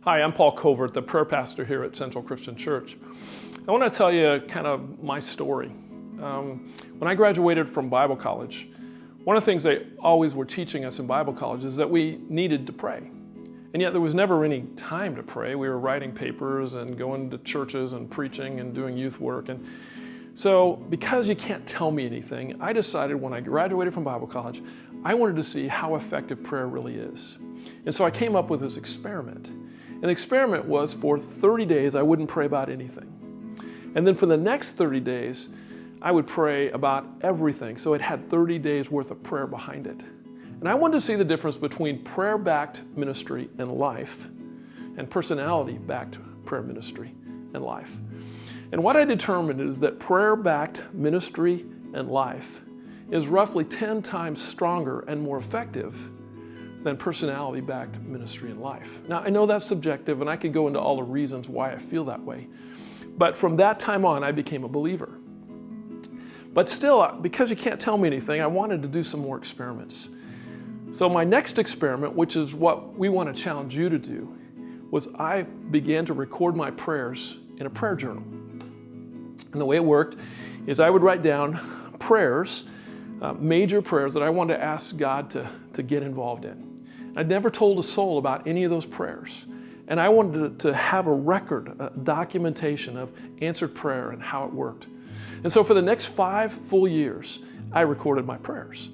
Hi, I'm Paul Covert, the prayer pastor here at Central Christian Church. I want to tell you kind of my story. When I graduated from Bible college, one of the things they always were teaching us in Bible college is that we needed to pray. And yet there was never any time to pray. We were writing papers and going to churches and preaching and doing youth work. And so because you can't tell me anything, I decided when I graduated from Bible college, I wanted to see how effective prayer really is. And so I came up with this experiment. And the experiment was for 30 days, I wouldn't pray about anything. And then for the next 30 days, I would pray about everything. So it had 30 days worth of prayer behind it. And I wanted to see the difference between prayer-backed ministry and life and personality-backed prayer ministry and life. And what I determined is that prayer-backed ministry and life is roughly 10 times stronger and more effective than personality-backed ministry and life. Now, I know that's subjective, and I could go into all the reasons why I feel that way. But from that time on, I became a believer. But still, because you can't tell me anything, I wanted to do some more experiments. So my next experiment, which is what we want to challenge you to do, was I began to record my prayers in a prayer journal. And the way it worked is I would write down prayers, major prayers that I wanted to ask God to get involved in. I'd never told a soul about any of those prayers. And I wanted to have a record, a documentation of answered prayer and how it worked. And so for the next 5 full years, I recorded my prayers.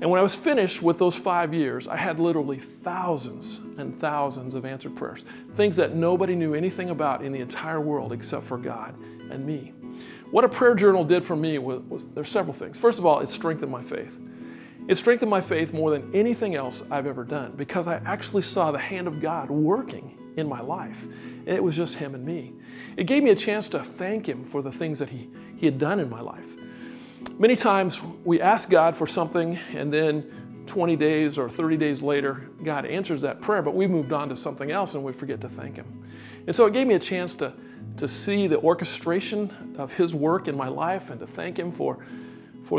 And when I was finished with those 5 years, I had literally thousands and thousands of answered prayers, things that nobody knew anything about in the entire world except for God and me. What a prayer journal did for me was there's several things. First of all, it strengthened my faith. It strengthened my faith more than anything else I've ever done because I actually saw the hand of God working in my life. And it was just Him and me. It gave me a chance to thank Him for the things that He had done in my life. Many times we ask God for something and then 20 days or 30 days later, God answers that prayer, but we moved on to something else and we forget to thank Him. And so it gave me a chance to see the orchestration of His work in my life and to thank Him for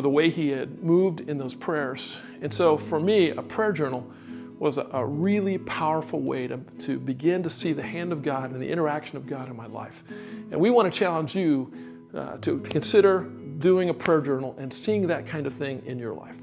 the way He had moved in those prayers. And so for me, a prayer journal was a really powerful way to begin to see the hand of God and the interaction of God in my life. And we want to challenge you to consider doing a prayer journal and seeing that kind of thing in your life.